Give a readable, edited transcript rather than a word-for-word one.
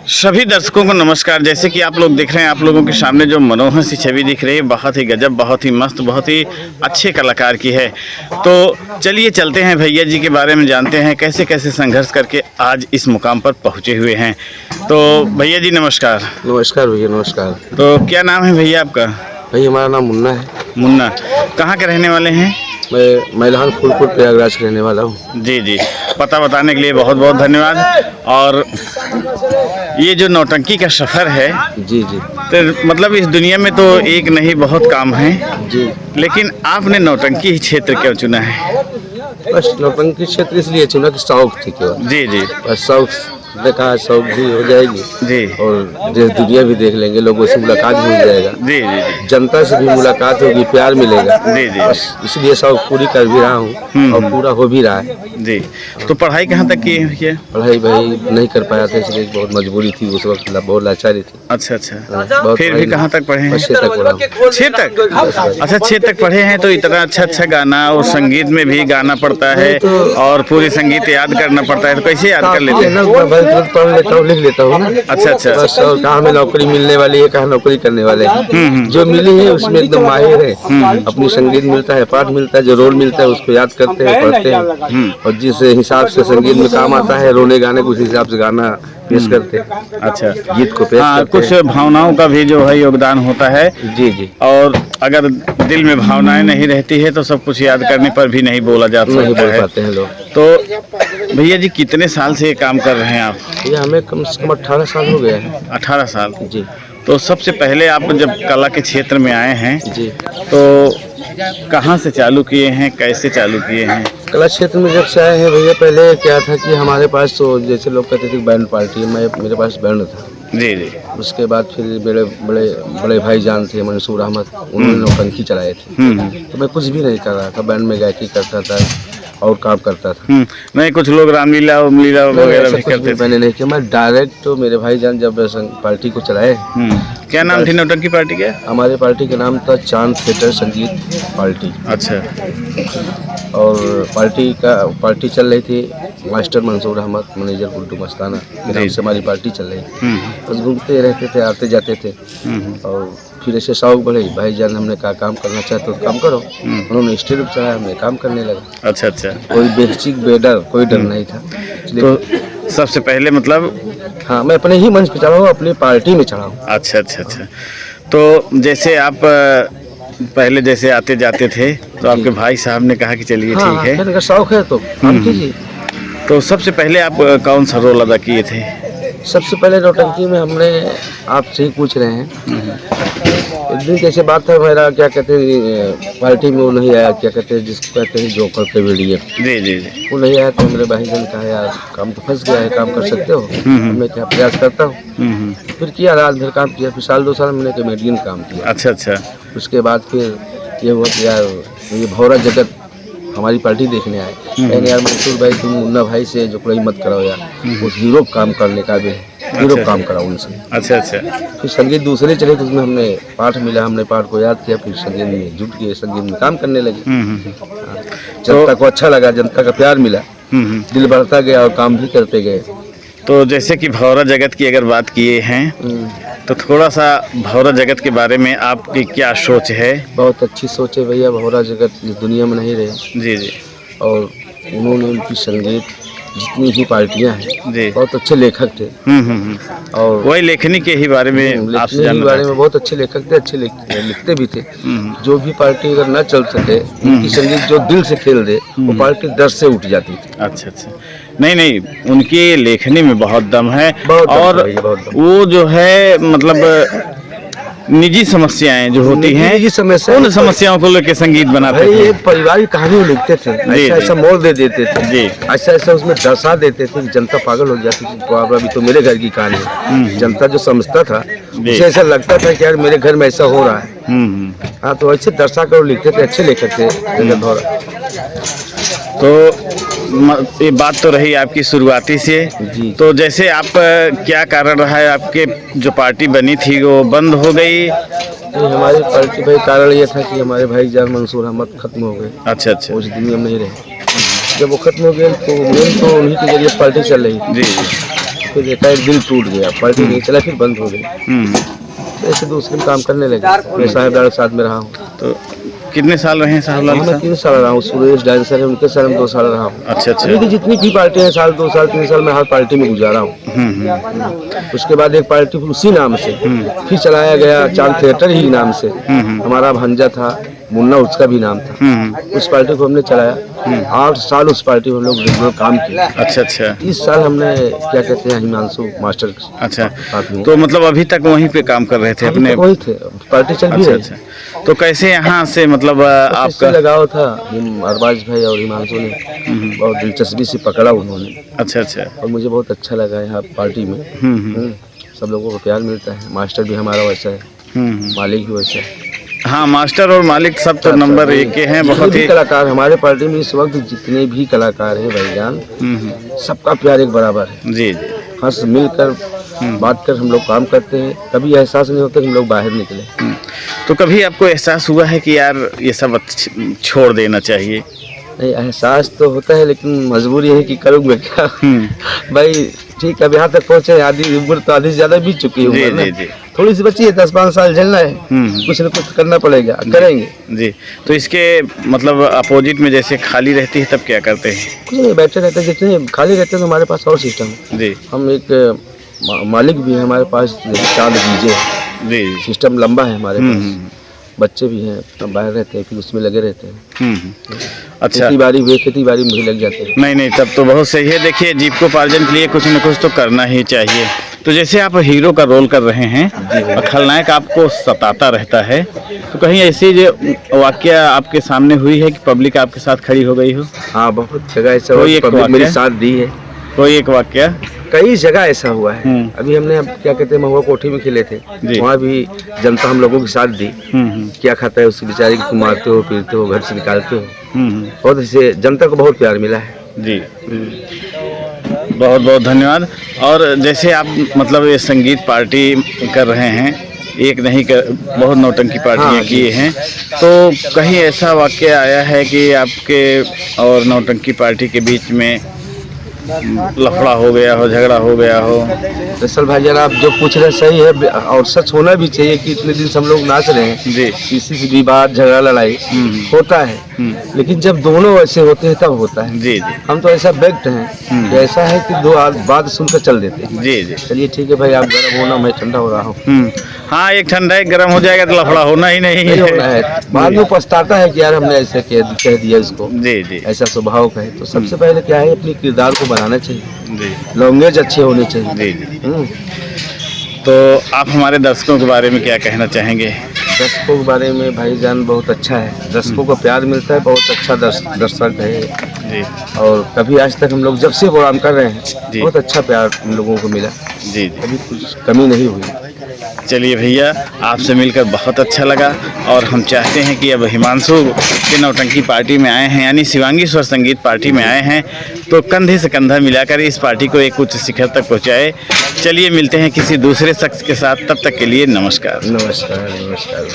सभी दर्शकों को नमस्कार। जैसे कि आप लोग देख रहे हैं, आप लोगों के सामने जो मनोहर सी छवि दिख रही है, बहुत ही गजब, बहुत ही मस्त, बहुत ही अच्छे कलाकार की है। तो चलिए चलते हैं, भैया जी के बारे में जानते हैं, कैसे कैसे संघर्ष करके आज इस मुकाम पर पहुंचे हुए हैं। तो भैया जी नमस्कार। नमस्कार भैया, नमस्कार। तो क्या नाम है भैया आपका? भैया हमारा नाम मुन्ना है। मुन्ना, कहाँ के रहने वाले हैं? मैं मैदान फूलपुर प्रयागराज रहने वाला हूँ। जी जी, पता बताने के लिए बहुत बहुत धन्यवाद। और ये जो नौटंकी का सफ़र है, जी जी, तो मतलब इस दुनिया में तो एक नहीं बहुत काम है जी, लेकिन आपने नौटंकी ही क्षेत्र क्यों चुना है? बस नौटंकी क्षेत्र इसलिए चुना कि शौक थी केवल। जी जी, बस शौक ने कहा, शौक भी हो जाएगी जी और देश दुनिया भी देख लेंगे, लोगों से मुलाकात भी हो जाएगा, जी जी जनता से भी मुलाकात होगी, प्यार मिलेगा। जी जी, बस इसलिए शौक पूरी कर भी रहा हूँ और पूरा हो भी रहा है। जी। तो पढ़ाई कहाँ तक की है भैया? पढ़ाई भाई नहीं कर पाया था, इसलिए बहुत मजबूरी थी उस वक्त, बहुत लाचारी थी। अच्छा अच्छा, बहुत फिर भी कहाँ तक पढ़े हैं? 6 तक पढ़ा हूँ। 6 तक? अच्छा, 6 तक पढ़े हैं। तो इतना अच्छा अच्छा गाना और संगीत में भी गाना पड़ता है और पूरी संगीत याद करना पड़ता है, तो कैसे याद कर लेते हैं? पढ़ लेता हूँ, लिख लेता हूँ ना। अच्छा अच्छा, बस, और कहाँ में नौकरी मिलने वाली है, कहाँ नौकरी करने वाले हैं। जो मिली है उसमें एकदम माहिर है। अपनी संगीत मिलता है, पाठ मिलता है, जो रोल मिलता है उसको याद करते हैं, पढ़ते हैं और जिस हिसाब से संगीत में काम आता है, रोने गाने को उस हिसाब से गाना पेश करते हैं। अच्छा, गीत को पेश करते कुछ हैं। भावनाओं का भी जो है योगदान होता है। जी जी, और अगर दिल में भावनाएं नहीं रहती है तो सब कुछ याद करने पर भी नहीं बोला जा नहीं सकता बोल है। पाते हैं लोग। तो भैया जी कितने साल से ये काम कर रहे हैं आप? ये हमें कम से कम 18 साल हो गया है। 18 साल। जी तो सबसे पहले आप जब कला के क्षेत्र में आए हैं जी, तो कहाँ से चालू किए हैं, कैसे चालू किए हैं? कला क्षेत्र में जब से आए हैं भैया, पहले क्या था कि हमारे पास तो जैसे लोग कहते थे बैंड पार्टी, मेरे पास बैंड था। जी जी, उसके बाद फिर मेरे बड़े बड़े भाईजान थे मंसूर अहमद, उन्होंने नौटंकी चलाए थे। तो मैं कुछ भी नहीं कर रहा था, बैंड में गायकी करता था और काम करता था। नहीं, कुछ लोग रामलीला वगैरह भी करते थे। मैंने नहीं किया, मैं डायरेक्ट तो मेरे भाईजान जब पार्टी को चलाए। क्या नाम थी नौटंकी पार्टी का? हमारे पार्टी का नाम था चांद थिएटर संगीत पार्टी। अच्छा, और पार्टी चल रही थी, मास्टर मंसूर अहमद, मैनेजर गुड्डू मस्ताना के नाम से हमारी पार्टी चल रही थी। बस घूमते रहते थे, आते जाते थे और फिर ऐसे शौक बढ़े। भाईजान हमने कहा काम करना चाहते तो काम करो। उन्होंने स्टेज पर चढ़ाया, हमने काम करने लगा। अच्छा अच्छा, कोई बेहिचक बेडर, कोई डर नहीं था। तो सबसे पहले मतलब हाँ, मैं अपने ही मंच पे चढ़ा हूँ, अपनी पार्टी में चढ़ा हूँ। अच्छा अच्छा अच्छा। तो जैसे आप पहले जैसे आते जाते थे तो आपके भाई साहब ने कहा कि चलिए ठीक है, मैंने कहा शौक है तो काम कीजिए। तो सबसे पहले आप कौन सा रोल अदा किए थे? सबसे पहले नौटंकी में हमने, आपसे ही पूछ रहे हैं, एक दिन कैसे बात था, मेरा क्या कहते हैं पार्टी में वो नहीं आया, क्या कहते हैं जिसको कहते हैं जोकर के वीडियो। जी जी जी, वो नहीं आया तो मेरे भाईजान ने कहा यार काम तो फंस गया है, काम कर सकते हो? मैं क्या प्रयास करता हूँ। फिर किया, रात भर काम किया। फिर साल 2 साल मैंने कॉमेडियन काम किया। अच्छा अच्छा, उसके बाद फिर ये हुआ कि यार ये भौरा जगत हमारी पार्टी देखने आए। कहने यार मंसूर भाई, तुम मुन्ना भाई से जो कोई मत कराओ यार, वो हीरो काम करने का भी है, हीरो काम कराओ उनसे। अच्छा अच्छा, फिर संगीत दूसरे चले तो उसमें हमने पाठ मिला, हमने पाठ को याद किया, फिर संगीत में जुट के संगीत में काम करने लगे। जनता को अच्छा लगा, जनता का प्यार मिला, दिल बढ़ता गया और काम भी करते गए। तो जैसे कि भौरा जगत की अगर बात किए हैं तो थोड़ा सा भौरा जगत के बारे में आपकी क्या सोच है? बहुत अच्छी सोच है भैया, भौरा जगत इस दुनिया में नहीं रहे। जी जी, और उन्होंने उनकी संगीत जितनी भी पार्टियां हैं जी, बहुत अच्छे लेखक थे। और वही लेखनी के ही बारे में आपसे लेखनी के बारे में बहुत अच्छे लेखक थे, अच्छे लिखते भी थे। जो भी पार्टी अगर न चल सके, उनकी संगीत जो दिल से खेल दे, वो पार्टी दर्द से उठ जाती थी। अच्छा अच्छा, नहीं, उनकी लेखनी में बहुत दम है। बहुत दम और है, बहुत दम। वो जो है मतलब निजी समस्याएं जो होती हैं, निजी समस्या, उन समस्याओं को लेकर संगीत बनाते भाई थे। एक पारिवारिक कहानी लिखते थे, ऐसा ऐसा मोड़ दे देते थे, जी, ऐसा ऐसा उसमें दर्शा देते थे, जनता पागल हो जाती थी। बाबा अभी तो मेरे घर की कहानी है। जनता जो समझता था उसे ऐसा लगता था कि यार मेरे घर में ऐसा हो रहा है। हाँ, तो ऐसे दर्शा कर लिखते थे, अच्छे लेखक थे जगत भौरा। तो ये बात तो रही आपकी शुरुआती से। जी। तो जैसे आप क्या कारण रहा है, आपके जो पार्टी बनी थी वो बंद हो गई? तो हमारी पार्टी भाई कारण ये था कि हमारे भाईजान मंसूर अहमद खत्म हो गए। अच्छा अच्छा, उस दुनिया में नहीं रहे। जब वो खत्म हो गए तो मेन तो उन्हीं के जरिए पार्टी चल रही थी। जी, फिर एकाएक दिल टूट गया, पार्टी नहीं चला, फिर बंद हो गई। तो ऐसे दूसरे में काम करने लगे। मैं साहब लाल के साथ में रहा हूँ। तो कितने साल रहे हैं साहब लाल मैं साहब? 3 साल रहा हूँ। सुरेश डांसर है, उनके साथ में 2 साल रहा हूँ। अच्छा अच्छा। यानी कि जितनी भी पार्टी है, साल 2 साल 3 साल मैं हर पार्टी में गुजारा हूँ। उसके बाद एक पार्टी उसी नाम से फिर चलाया गया, चांद थिएटर ही नाम से। हमारा भांजा था मुन्ना, उसका भी नाम था। उस पार्टी को हमने चलाया 8 साल। उस पार्टी में हम लोग रेगुलर काम किया। अच्छा अच्छा। 30 साल हमने क्या कहते हैं हिमांशु मास्टर के अच्छा, साथ में। तो मतलब अभी तक वहीं पे काम कर रहे थे अपने? वही थे, पार्टी चल भी अच्छा रही। अच्छा। तो कैसे यहाँ से मतलब आपका आपका? लगाव था अरबाज भाई और हिमांशु ने बहुत दिलचस्पी से पकड़ा उन्होंने। अच्छा अच्छा। और मुझे बहुत अच्छा लगा यहाँ पार्टी में। सब लोगों को प्यार मिलता है। मास्टर भी हमारा वैसा है, मालिक भी वैसा है। हाँ, मास्टर और मालिक सब तो नंबर 1 के हैं। बहुत ही कलाकार हमारे पार्टी में इस वक्त जितने भी कलाकार हैं भाईजान, सबका प्यार एक बराबर है। जी जी। हंस मिलकर बात कर हम लोग काम करते हैं। कभी एहसास नहीं होता कि हम लोग बाहर निकले। तो कभी आपको एहसास हुआ है कि यार ये सब छोड़ देना चाहिए? नहीं, एहसास तो होता है, लेकिन मजबूरी है कि करूँगा क्या। भाई ठीक है, अब यहाँ तक पहुँचे, आधी उम्र तो आधी से ज़्यादा बीत चुकी है। जी उम्र जी ना, जी। थोड़ी सी बची है, 10-5 साल झेलना है। कुछ न कुछ करना पड़ेगा, करेंगे। जी। तो इसके मतलब अपोजिट में जैसे खाली रहती है तब क्या करते हैं? कुछ नहीं, बैठे रहते हैं। जितने खाली रहते हैं तो हमारे पास और सिस्टम है। जी हम एक मालिक भी है हमारे पास, 4 डीजे जी। सिस्टम लंबा है हमारे पास। बच्चे भी हैं, हम बाहर रहते हैं, फिर उसमें लगे रहते हैं। अच्छा। खेती बाड़ी में भी लग जाते हैं। नहीं नहीं, तब तो बहुत सही है। देखिए, जीविकोपार्जन के लिए कुछ न कुछ तो करना ही चाहिए। तो जैसे आप हीरो का रोल कर रहे हैं और खलनायक आपको सताता रहता है, तो कहीं ऐसी जो वाकया आपके सामने हुई है कि पब्लिक आपके साथ खड़ी हो गई हो? हाँ, बहुत जगह ऐसा कोई हुआ, एक पब्लिक मेरे वाकया? साथ दी है। कोई एक वाकया? कई जगह ऐसा हुआ है। अभी हमने क्या कहते हैं महुआ कोठी में खेले थे, वहाँ भी जनता हम लोगों के साथ दी। क्या खाता है उसकी बेचारी, तुम मारते हो, पीटते हो, घर से निकालते हो। बहुत ऐसे जनता को बहुत प्यार मिला है। जी। बहुत बहुत धन्यवाद। और जैसे आप मतलब ये संगीत पार्टी कर रहे हैं, एक नहीं कर बहुत नौटंकी पार्टियाँ किए हैं, तो कहीं ऐसा वाकया आया है कि आपके और नौटंकी पार्टी के बीच में लफड़ा हो गया हो, झगड़ा हो गया हो? दरअसल भाईजान आप जो पूछ रहे हैं सही है, और सच होना भी चाहिए कि इतने दिन से हम लोग नाच रहे हैं जी। किसी से विवाद झगड़ा लड़ाई होता है, लेकिन जब दोनों ऐसे होते हैं तब होता है। जी जी। हम तो ऐसा व्यक्त हैं कि ऐसा है कि 2 बात सुनकर चल देते हैं। जी जी। चलिए ठीक है भाई, आप गर्म होना, मैं ठंडा हो रहा हूँ। हाँ, एक ठंडा एक गर्म हो जाएगा तो लफड़ा होना ही नहीं नहीं होना है। है। बाद में पछताता है कि यार हमने ऐसे कह दिया इसको। जी जी। ऐसा स्वभाव का है। तो सबसे पहले क्या है, अपने किरदार को बनाना चाहिए, जी लैंग्वेज अच्छे होने चाहिए। जी जी। तो आप हमारे दर्शकों के बारे में क्या कहना चाहेंगे? दर्शकों के बारे में भाईजान बहुत अच्छा है। दर्शकों को प्यार मिलता है, बहुत अच्छा दर्शक है जी। और कभी आज तक हम लोग जब से प्रोग्राम कर रहे हैं जी। बहुत अच्छा प्यार हम लोगों को मिला। जी जी। कभी कुछ कमी नहीं हुई। चलिए भैया, आपसे मिलकर बहुत अच्छा लगा और हम चाहते हैं कि अब हिमांशु के नौटंकी पार्टी में आए हैं, यानी शिवांगी स्वर संगीत पार्टी में आए हैं, तो कंधे से कंधा मिलाकर इस पार्टी को एक उच्च शिखर तक पहुंचाए। चलिए मिलते हैं किसी दूसरे शख्स के साथ, तब तक के लिए नमस्कार। नमस्कार नमस्कार।